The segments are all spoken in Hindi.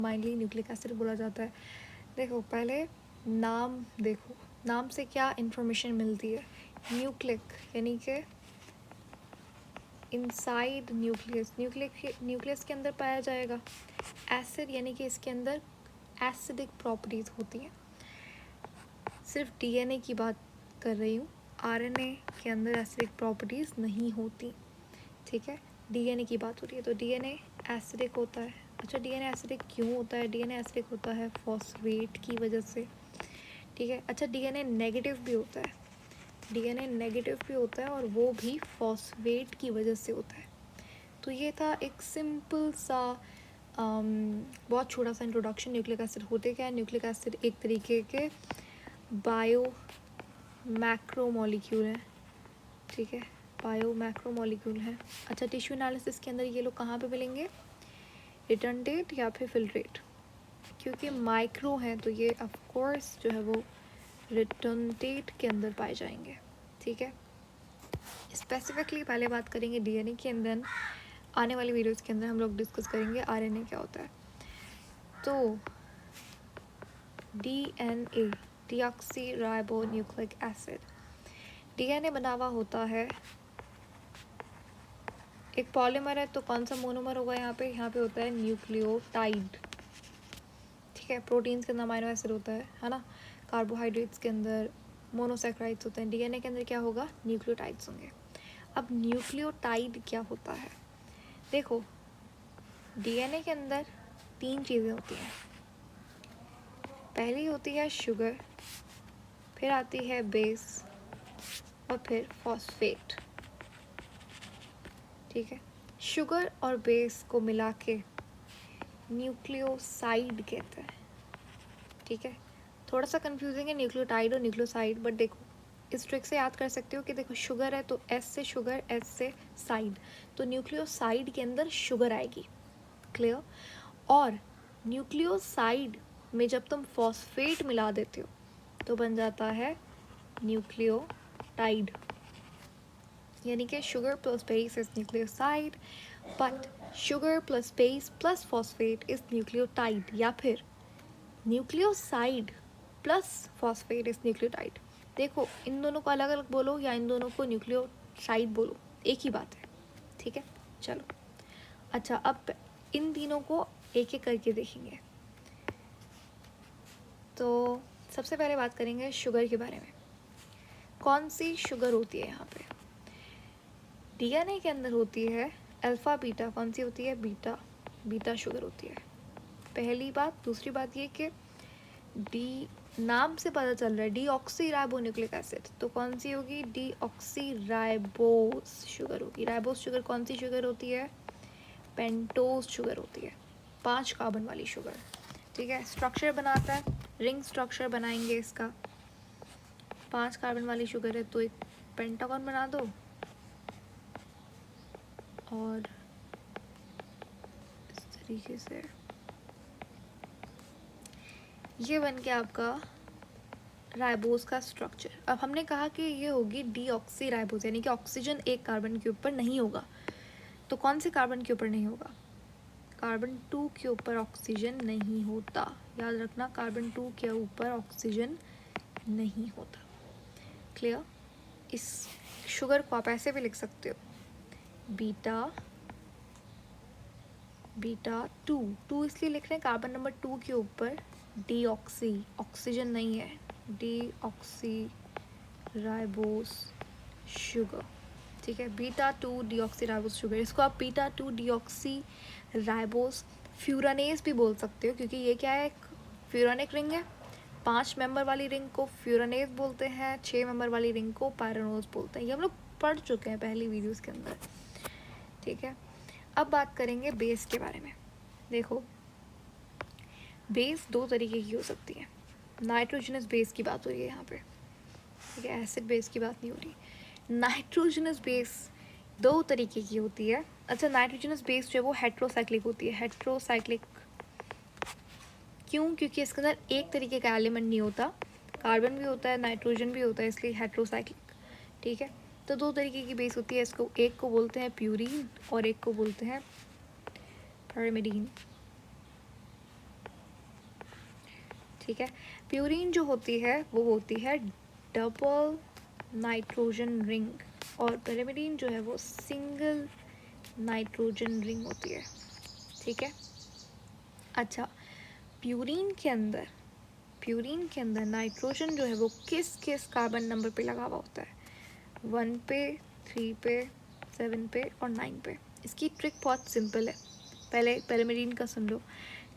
माइनली न्यूक्लिक एसिड बोला जाता है। देखो पहले नाम देखो, नाम से क्या इन्फॉर्मेशन मिलती है। न्यूक्लिक यानी कि इनसाइड न्यूक्लियस, न्यूक्लियस के अंदर पाया जाएगा। एसिड यानी कि इसके अंदर एसिडिक प्रॉपर्टीज़ होती हैं। सिर्फ डीएनए की बात कर रही हूँ, आरएनए के अंदर एसिडिक प्रॉपर्टीज़ नहीं होती, ठीक है। डीएनए की बात हो रही है, तो डीएनए एसिडिक होता है। अच्छा, डीएनए एसिडिक क्यों होता है? डीएनए एसिडिक होता है फॉस्फेट की वजह से, ठीक है। अच्छा, डीएनए नेगेटिव भी होता है, डीएनए नेगेटिव भी होता है और वो भी फॉस्फेट की वजह से होता है। तो ये था एक सिंपल सा बहुत छोटा सा इंट्रोडक्शन। न्यूक्लिक एसिड होते क्या है? न्यूक्लिक एसिड एक तरीके के बायो मैक्रो मॉलिक्यूल हैं, ठीक है, बायो मैक्रो मॉलिक्यूल हैं। अच्छा, टिश्यू एनालिसिस के अंदर ये लोग कहाँ पे मिलेंगे? रिटर्न डेट या फिर फिल्ट्रेट, क्योंकि माइक्रो हैं तो ये ऑफ कोर्स जो है वो रिटर्न डेट के अंदर पाए जाएंगे, ठीक है। स्पेसिफिकली पहले बात करेंगे डीएनए के अंदर, आने वाली वीडियोस के अंदर हम लोग डिस्कस करेंगे आरएनए क्या होता है। तो DNA, deoxy ribo nucleic acid, DNA बना हुआ होता है, एक पॉलीमर है, तो कौन सा मोनोमर होगा यहाँ पे? यहाँ पे होता है न्यूक्लियोटाइड, ठीक है। प्रोटीन्स के अंदर अमीनो एसिड होता है ना। कार्बोहाइड्रेट्स के अंदर मोनोसैकेराइड्स होते हैं, डीएनए के अंदर क्या होगा? न्यूक्लियोटाइड्स होंगे। अब न्यूक्लियोटाइड क्या होता है? देखो, डीएनए के अंदर 3 चीज़ें होती हैं। पहली होती है शुगर, फिर आती है बेस और फिर फॉस्फेट, ठीक है। शुगर और बेस को मिला के न्यूक्लियोसाइड कहते हैं, ठीक है। थोड़ा सा कंफ्यूजिंग है न्यूक्लियोटाइड और न्यूक्लियोसाइड, बट देखो इस ट्रिक से याद कर सकते हो कि देखो शुगर है तो एस से शुगर, एस से साइड, तो न्यूक्लियोसाइड के अंदर शुगर आएगी, क्लियर। और न्यूक्लियोसाइड में जब तुम फॉस्फेट मिला देते हो तो बन जाता है न्यूक्लियोटाइड, यानी कि sugar plus base is nucleoside, but sugar plus base plus phosphate is nucleotide, या फिर nucleoside plus phosphate is nucleotide. देखो इन दोनों को अलग अलग बोलो या इन दोनों को न्यूक्लियोसाइड बोलो, एक ही बात है, ठीक है। चलो, अच्छा अब इन तीनों को एक एक करके देखेंगे। तो सबसे पहले बात करेंगे शुगर के बारे में। कौन सी शुगर होती है यहाँ पे? डीएनए के अंदर होती है अल्फ़ा बीटा। कौन सी होती है? बीटा, बीटा शुगर होती है, पहली बात। दूसरी बात ये कि डी, नाम से पता चल रहा है डीऑक्सी राइबो न्यूक्लिक एसिड, तो कौन सी होगी? डीऑक्सी राइबोस शुगर होगी। राइबोस शुगर कौन सी शुगर होती है? पेंटोज शुगर होती है, 5 कार्बन वाली शुगर, ठीक है। स्ट्रक्चर बनाता है, रिंग स्ट्रक्चर बनाएंगे इसका। 5 कार्बन वाली शुगर है तो एक पेंटागन बना दो और इस तरीके से ये बन के आपका राइबोस का स्ट्रक्चर। अब हमने कहा कि ये होगी डीऑक्सी राइबोस, यानी कि ऑक्सीजन एक कार्बन के ऊपर नहीं होगा, तो कौन से कार्बन के ऊपर नहीं होगा? कार्बन 2 के ऊपर ऑक्सीजन नहीं होता, याद रखना, कार्बन 2 के ऊपर ऑक्सीजन नहीं होता, क्लियर। इस शुगर को आप ऐसे भी लिख सकते हो, बीटा, बीटा 2 इसलिए लिख रहे हैं कार्बन नंबर 2 के ऊपर डीऑक्सी, ऑक्सीजन नहीं है, डीऑक्सी राइबोस शुगर, ठीक है। बीटा 2 डीऑक्सी राइबोस शुगर, इसको आप बीटा 2 डीऑक्सी राइबोस फ्यूरानेस भी बोल सकते हो, क्योंकि ये क्या है? एक फ्यूरानिक रिंग है। 5 मेंबर वाली रिंग को फ्यूरानेस बोलते हैं, 6 मेंबर वाली रिंग को पायरानोज बोलते हैं। ये हम लोग पढ़ चुके हैं पहली वीडियोस के अंदर, ठीक है। अब बात करेंगे बेस के बारे में। देखो बेस 2 तरीके की हो सकती है। नाइट्रोजनस बेस की बात हो रही है यहाँ पे, ठीक है, एसिड बेस की बात नहीं हो रही। नाइट्रोजनस बेस 2 तरीके की होती है। अच्छा, नाइट्रोजनस बेस जो है वो हेट्रोसाइक्लिक होती है। हेट्रोसाइक्लिक क्यों? क्योंकि इसके अंदर एक तरीके का एलिमेंट नहीं होता, कार्बन भी होता है, नाइट्रोजन भी होता है, इसलिए हेट्रोसाइक्लिक, ठीक है। तो 2 तरीके की बेस होती है, इसको एक को बोलते हैं प्यूरीन और एक को बोलते हैं पैरामिडीन, ठीक है। प्यूरीन जो होती है वो होती है डबल नाइट्रोजन रिंग, और पिरिमिडीन जो है वो सिंगल नाइट्रोजन रिंग होती है, ठीक है। अच्छा, प्यूरीन के अंदर नाइट्रोजन जो है वो किस किस कार्बन नंबर पे लगा हुआ होता है? 1 पे, 3 पे, 7 पे और 9 पे। इसकी ट्रिक बहुत सिंपल है, पहले पिरिमिडीन का सुन लो।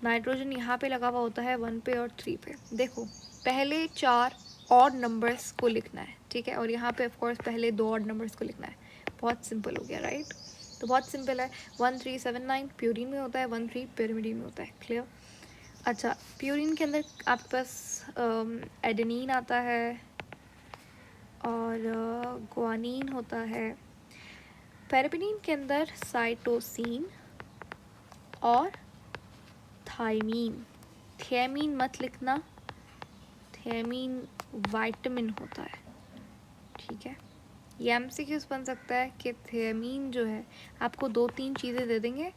नाइट्रोजन यहाँ पे लगा हुआ होता है 1 पे और 3 पे। देखो, पहले 4 ऑड नंबर्स को लिखना है, ठीक है, और यहाँ पे ऑफ कोर्स पहले 2 ऑड नंबर्स को लिखना है। बहुत सिंपल हो गया, राइट? तो बहुत सिंपल है। 1 3 7 9 प्यूरिन में होता है, 1 3 पिरिमिडीन में होता है। क्लियर? अच्छा, प्यूरिन के अंदर आपके पास एडेनिन आता है और ग्वानिन होता है। पिरिमिडीन के अंदर साइटोसिन और थायमीन। थियामीन मत लिखना, थियामीन विटामिन होता है, ठीक है। ये एमसीक्यूज बन सकता है कि थियामीन जो है, आपको 2-3 चीज़ें दे देंगे,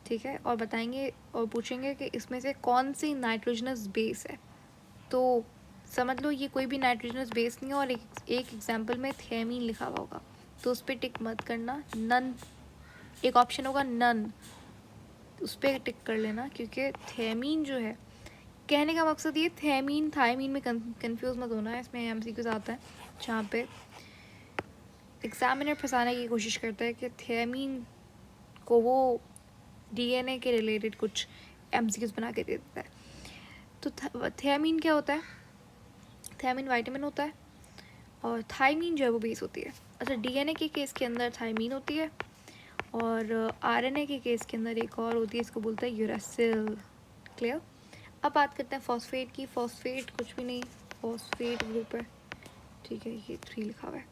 ठीक है, और बताएंगे और पूछेंगे कि इसमें से कौन सी नाइट्रोजनस बेस है। तो समझ लो ये कोई भी नाइट्रोजनस बेस नहीं है, और एक एग्जाम्पल में थियामीन लिखा हुआ होगा, तो उस पर टिक मत करना। नन, एक ऑप्शन होगा नन, उस पर टिक कर लेना, क्योंकि थियामीन जो है, कहने का मकसद ये थियामीन थायमीन में कंफ्यूज मत होना है। इसमें एमसीक्यूज आता है जहाँ पे एग्जामिनर फंसाने की कोशिश करता है कि थियामीन को वो डीएनए के रिलेटेड कुछ एमसीक्यूज बना के दे देता है। तो थियामीन क्या होता है? थियामीन विटामिन होता है, और थायमीन जो है वो बेस होती है। अच्छा, डीएनए के केस के अंदर थायमीन होती है, और आरएनए के केस के अंदर एक और होती है, इसको बोलते हैं यूरासिल। क्लियर? अब बात करते हैं फॉस्फेट की। फॉस्फेट कुछ भी नहीं, फॉस्फेट ग्रुप है, ठीक है, ये 3 लिखा हुआ है,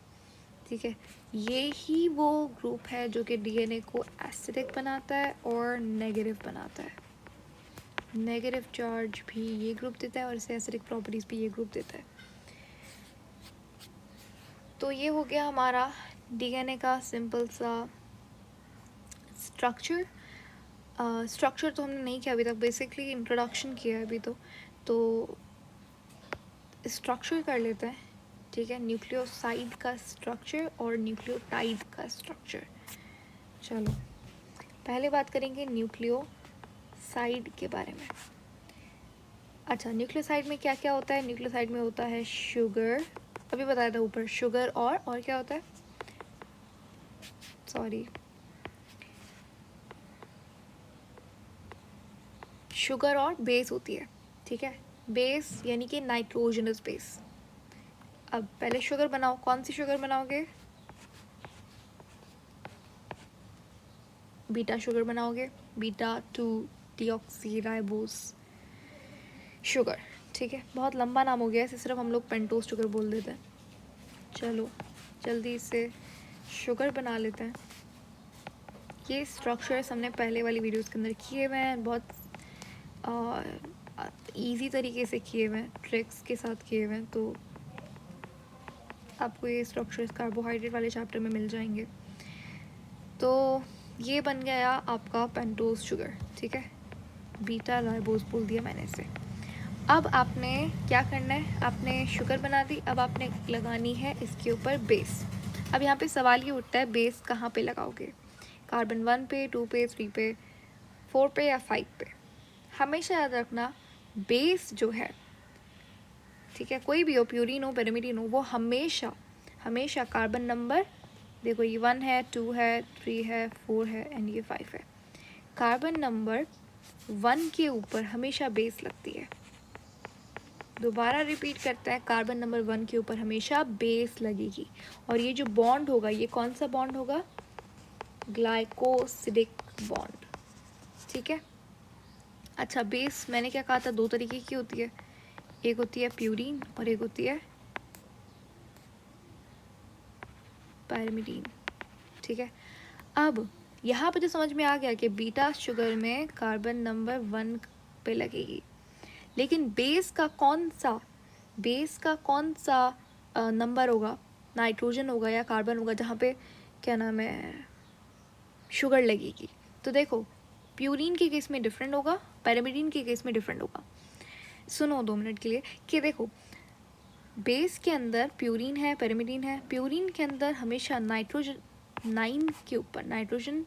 ठीक है। ये ही वो ग्रुप है जो कि डीएनए को एसिडिक बनाता है और नेगेटिव बनाता है। नेगेटिव चार्ज भी ये ग्रुप देता है, और इसे एसिडिक प्रॉपर्टीज भी ये ग्रुप देता है। तो ये हो गया हमारा डीएनए का सिंपल सा स्ट्रक्चर। स्ट्रक्चर तो हमने नहीं किया अभी तक, बेसिकली इंट्रोडक्शन किया है अभी तो स्ट्रक्चर कर लेते हैं, ठीक है। न्यूक्लियोसाइड का स्ट्रक्चर और न्यूक्लियोटाइड का स्ट्रक्चर। चलो, पहले बात करेंगे न्यूक्लियोसाइड के बारे में। अच्छा, न्यूक्लियोसाइड में क्या क्या होता है? न्यूक्लियोसाइड में होता है शुगर, अभी बताया था ऊपर, शुगर और क्या होता है? सॉरी, शुगर और बेस होती है, ठीक है। बेस यानी कि नाइट्रोजनस बेस। अब पहले शुगर बनाओ, कौन सी शुगर बनाओगे? बीटा शुगर बनाओगे, बीटा 2 डीऑक्सीराइबोस शुगर, ठीक है। बहुत लंबा नाम हो गया, इसे सिर्फ हम लोग पेंटोस शुगर बोल देते हैं। चलो जल्दी से शुगर बना लेते हैं। ये स्ट्रक्चर्स हमने पहले वाली वीडियोस के अंदर किए हुए हैं, बहुत इजी तरीके से किए हुए हैं, ट्रिक्स के साथ किए हुए हैं, तो आपको ये स्ट्रक्चर्स कार्बोहाइड्रेट वाले चैप्टर में मिल जाएंगे। तो ये बन गया आपका पेंटोस शुगर, ठीक है। बीटा राइबोस बोल दिया मैंने इसे। अब आपने क्या करना है? आपने शुगर बना दी, अब आपने लगानी है इसके ऊपर बेस। अब यहाँ पे सवाल ये उठता है, बेस कहाँ पे लगाओगे? कार्बन 1 पे, 2 पे, 3 पे, 4 पे या 5 पे? हमेशा याद रखना, बेस जो है, ठीक है, कोई भी हो, प्यूरिन हो, पिरिमिडीन हो, वो हमेशा हमेशा कार्बन नंबर, देखो ये 1 है, 2 है, 3 है, 4 है एंड ये 5 है। कार्बन नंबर 1 के ऊपर हमेशा बेस लगती है। दोबारा रिपीट करता है, कार्बन नंबर 1 के ऊपर हमेशा बेस लगेगी, और ये जो बॉन्ड होगा, ये कौन सा बॉन्ड होगा? ग्लाइकोसिडिक बॉन्ड, ठीक है। अच्छा, बेस मैंने क्या कहा था, 2 तरीके की होती है, एक होती है प्यूरीन और एक होती है पायरिमिडीन, ठीक है। अब यहाँ पे जो समझ में आ गया कि बीटा शुगर में कार्बन नंबर 1 पे लगेगी, लेकिन बेस का कौन सा नंबर होगा? नाइट्रोजन होगा या कार्बन होगा जहाँ पे क्या नाम है, शुगर लगेगी? तो देखो, प्यूरीन के केस में डिफरेंट होगा, पैरामिडीन के केस में डिफरेंट होगा। सुनो 2 मिनट के लिए कि देखो बेस के अंदर प्यूरीन है, पैरिमिडीन है। प्यूरीन के अंदर हमेशा नाइट्रोजन 9 के ऊपर, नाइट्रोजन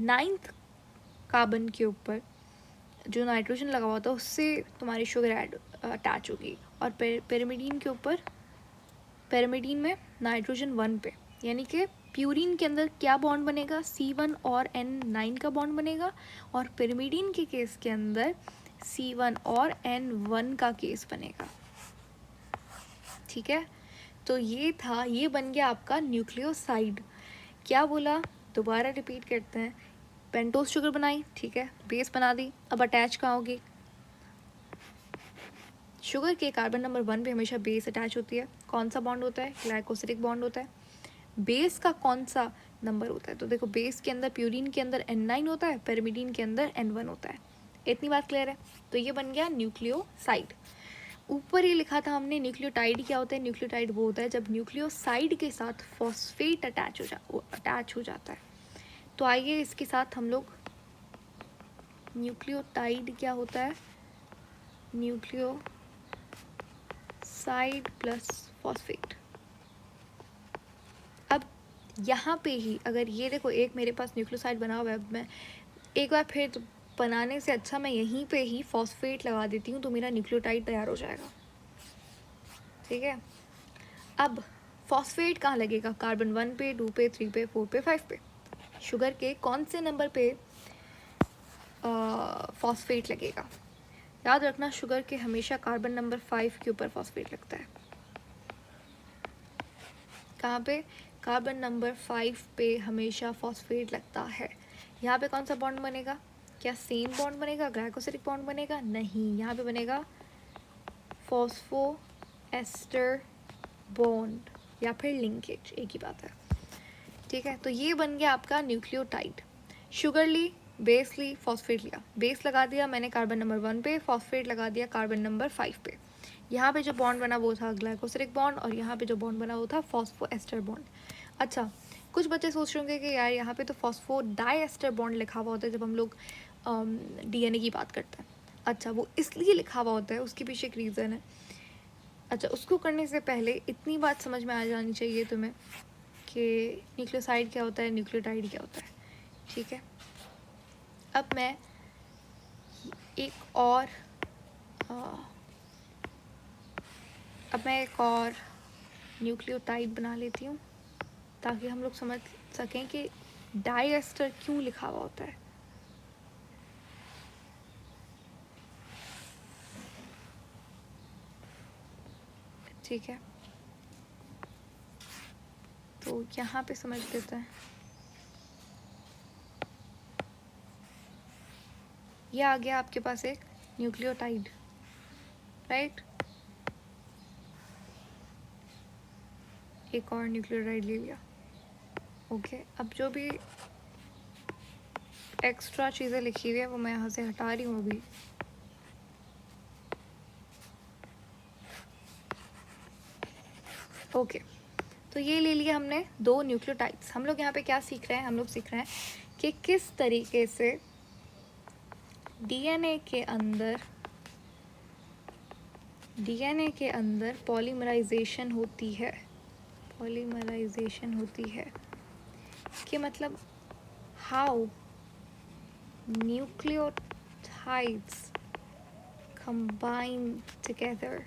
9th कार्बन के ऊपर जो नाइट्रोजन लगा हुआ था उससे तुम्हारी शुगर अटैच होगी। और पैरिमिडीन के ऊपर, पैरिमिडीन में नाइट्रोजन 1 पे, यानी कि प्यूरीन के अंदर क्या बॉन्ड बनेगा, C1 और N9 का बॉन्ड बनेगा। और पैरिमिडीन के केस के अंदर C1 और N1 का केस बनेगा। ठीक है, तो ये था, ये बन गया आपका न्यूक्लियोसाइड। क्या बोला, दोबारा रिपीट करते हैं। पेंटोज शुगर बनाई, ठीक है, बेस बना दी, अब अटैच कहाँ होगी? शुगर के कार्बन नंबर 1 पे हमेशा बेस अटैच होती है। कौन सा बॉन्ड होता है? ग्लाइकोसिलिक बॉन्ड होता है। बेस का कौन सा नंबर होता है? तो देखो बेस के अंदर, प्यूरीन के अंदर N9 होता है, पैरिमिडीन के अंदर N1 होता है। इतनी बात क्लियर है? तो ये बन गया न्यूक्लियोसाइड। ऊपर ही लिखा था हमने न्यूक्लियोटाइड क्या होता है। न्यूक्लियोटाइड वो होता है जब न्यूक्लियोसाइड के साथ फॉस्फेट अटैच हो जाता है। तो आइए इसके साथ हम लोग, न्यूक्लियोटाइड क्या होता है? Nucleoside plus phosphate. अब यहाँ पे ही अगर ये देखो, एक मेरे पास न्यूक्लियोसाइड बना हुआ है, मैं एक बार फिर तो बनाने से अच्छा मैं यहीं पे ही फॉस्फेट लगा देती हूँ, तो मेरा न्यूक्लियोटाइड तैयार हो जाएगा। ठीक है, अब फॉस्फेट कहाँ लगेगा? कार्बन 1 पे, 2 पे, 3 पे, 4 पे, 5 पे। शुगर के कौन से नंबर पे फॉस्फेट लगेगा? याद रखना, शुगर के हमेशा कार्बन नंबर 5 के ऊपर फॉस्फेट लगता है। कहाँ पे? कार्बन नंबर 5 पे हमेशा फॉस्फेट लगता है। यहाँ पे कौन सा बॉन्ड बनेगा? क्या सेम बॉन्ड बनेगा? ग्लाइकोसिलिक बॉन्ड बनेगा? नहीं, यहाँ पे बनेगा फॉस्फो एस्टर बॉन्ड या फिर लिंकेज, एक ही बात है। ठीक है, तो ये बन गया आपका न्यूक्लियोटाइड। शुगर ली, बेस ली, फॉस्फेट लिया, बेस लगा दिया मैंने कार्बन नंबर 1 पे, फॉस्फेट लगा दिया कार्बन नंबर 5 पे। यहाँ पे जो बॉन्ड बना वो था ग्लाइकोसिलिक बॉन्ड, और यहाँ पे जो बॉन्ड बना वो था फॉस्फो एस्टर बॉन्ड। अच्छा, कुछ बच्चे सोच रहे होंगे कि यार यहाँ पे तो फॉस्फो डाइएस्टर बॉन्ड लिखा हुआ होता है जब हम लोग DNA की बात करते हैं। अच्छा, वो इसलिए लिखा हुआ होता है, उसके पीछे एक रीज़न है। अच्छा, उसको करने से पहले इतनी बात समझ में आ जानी चाहिए तुम्हें कि न्यूक्लियोसाइड क्या होता है, न्यूक्लियोटाइड क्या होता है। ठीक है, अब मैं एक और न्यूक्लियोटाइड बना लेती हूँ ताकि हम लोग समझ सकें कि डाइएस्टर क्यों लिखा हुआ होता है। ठीक है, तो यहाँ पे समझ लेते हैं। ये आ गया आपके पास एक न्यूक्लियोटाइड, राइट। एक और न्यूक्लियोटाइड ले लिया। ओके, अब जो भी एक्स्ट्रा चीज़ें लिखी हुई है वो मैं यहाँ से हटा रही हूँ अभी। ओके, तो ये ले लिया हमने 2 न्यूक्लियोटाइड्स। हम लोग यहाँ पे क्या सीख रहे हैं? हम लोग सीख रहे हैं कि किस तरीके से DNA के अंदर पॉलीमराइजेशन होती है। कि मतलब how nucleotides combine together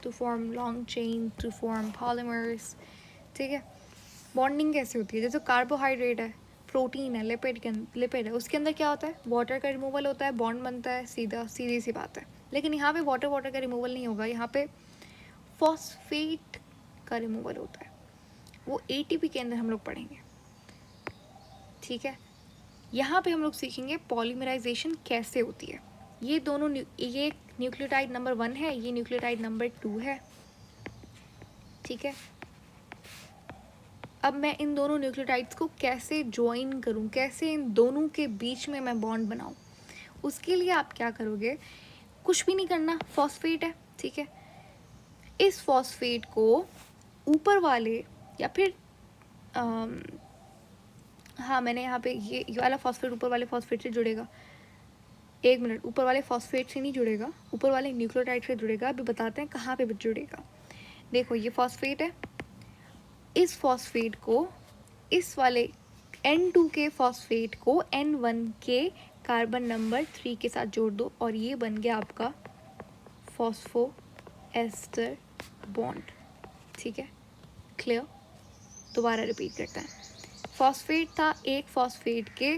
to form long chain, to form polymers। ठीक है, बॉन्डिंग कैसे होती है? जैसे कार्बोहाइड्रेट है, प्रोटीन है, लिपिड है, उसके अंदर क्या होता है? वाटर का रिमूवल होता है, बॉन्ड बनता है, सीधी सी बात है। लेकिन यहाँ पे वाटर का रिमूवल नहीं होगा, यहाँ पे फॉस्फेट का रिमूवल होता है। वो ATP के अंदर हम लोग पढ़ेंगे। ठीक है, यहाँ पे हम लोग सीखेंगे पॉलीमराइजेशन कैसे होती है। ये दोनों, ये न्यूक्लियोटाइड नंबर 1 है, ये न्यूक्लियोटाइड नंबर 2 है। ठीक है, अब मैं इन दोनों न्यूक्लियोटाइड्स को कैसे ज्वाइन करूं, कैसे इन दोनों के बीच में मैं बॉन्ड बनाऊं, उसके लिए आप क्या करोगे? कुछ भी नहीं करना, फॉस्फेट है, ठीक है, इस फॉस्फेट को ऊपर वाले या फिर हाँ, मैंने यहाँ पे ये वाला फॉस्फेट ऊपर वाले फॉस्फेट से जुड़ेगा। एक मिनट, ऊपर वाले फॉस्फेट से नहीं जुड़ेगा, ऊपर वाले न्यूक्लियोटाइड से जुड़ेगा। अभी बताते हैं कहाँ पे जुड़ेगा। देखो ये फॉस्फेट है, इस फॉस्फेट को इस वाले N2 के फॉस्फेट को N1 के कार्बन नंबर 3 के साथ जोड़ दो और ये बन गया आपका फॉस्फो एस्टर बॉन्ड। ठीक है, क्लियर। दोबारा रिपीट करते हैं। फॉस्फेट था, एक फॉस्फेट के,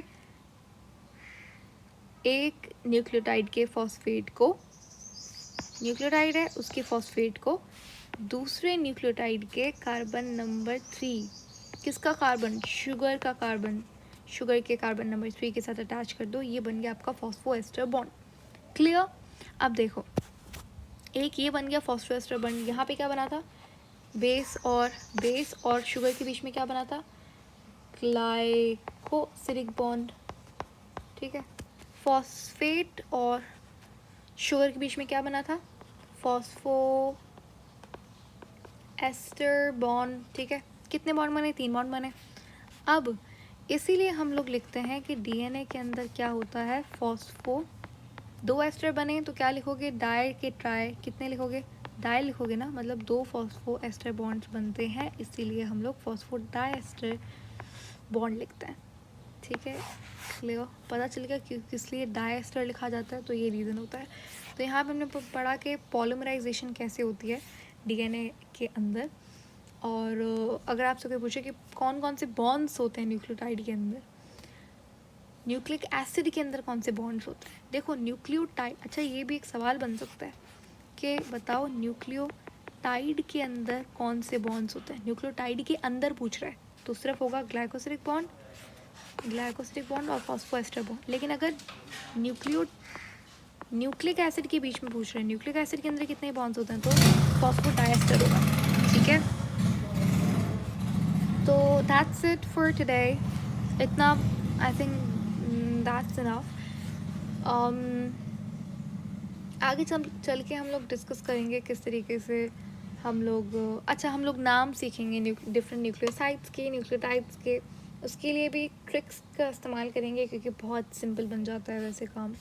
एक न्यूक्लियोटाइड के फॉस्फेट को, न्यूक्लियोटाइड है उसके फॉस्फेट को दूसरे न्यूक्लियोटाइड के कार्बन नंबर 3, किसका कार्बन, शुगर का कार्बन, शुगर के कार्बन नंबर 3 के साथ अटैच कर दो, ये बन गया आपका फॉस्फोएस्टर बॉन्ड। क्लियर। अब देखो एक ये बन गया फॉस्फोएस्टर बॉन्ड, यहाँ पे क्या बना था, बेस और शुगर के बीच में क्या बना था, ग्लाइकोसिलिक बॉन्ड। ठीक है, फॉस्फेट और शुगर के बीच में क्या बना था, फॉस्फो एस्टर बॉन्ड। ठीक है, कितने बॉन्ड बने, 3 बॉन्ड बने। अब इसीलिए हम लोग लिखते हैं कि डीएनए के अंदर क्या होता है, फॉस्फो, 2 एस्टर बने तो क्या लिखोगे, डाई के ट्राई, कितने लिखोगे, डाई लिखोगे ना, मतलब 2 फॉस्फो एस्टर बॉन्ड्स बनते हैं, इसीलिए हम लोग फॉस्फो डाई एस्टर बॉन्ड लिखते हैं। ठीक है, क्लियर, पता चल गया कि किस लिए डाई एस्टर लिखा जाता है, तो ये रीज़न होता है। तो यहाँ पे हमने पढ़ा कि पॉलीमराइजेशन कैसे होती है डीएनए के अंदर। और अगर आपसे कोई पूछे कि कौन कौन से बॉन्ड्स होते हैं न्यूक्लियोटाइड के अंदर, न्यूक्लिक एसिड के अंदर कौन से बॉन्ड्स होते हैं, देखो न्यूक्लियोटाइड, अच्छा ये भी एक सवाल बन सकता है कि बताओ न्यूक्लियोटाइड के अंदर कौन से बॉन्ड्स होते हैं, न्यूक्लियोटाइड के अंदर पूछ रहा है तो सिर्फ होगा ग्लाइकोसिलिक बॉन्ड और फॉस्फोएस्टर बॉन्ड। लेकिन अगर न्यूक्लिक एसिड के बीच में पूछ रहे हैं, न्यूक्लिक एसिड के अंदर कितने बॉन्ड्स होते हैं, तो फॉस्फोडाइएस्टर होगा। ठीक है, तो दैट्स इट फॉर टुडे, इतना, आई थिंक दैट्स इनफ। आगे चल के हम लोग डिस्कस करेंगे किस तरीके से हम लोग, अच्छा हम लोग नाम सीखेंगे डिफरेंट न्यूक्लियोसाइड्स के, न्यूक्लियोटाइड्स के, उसके लिए भी ट्रिक्स का इस्तेमाल करेंगे क्योंकि बहुत सिंपल बन जाता है वैसे काम।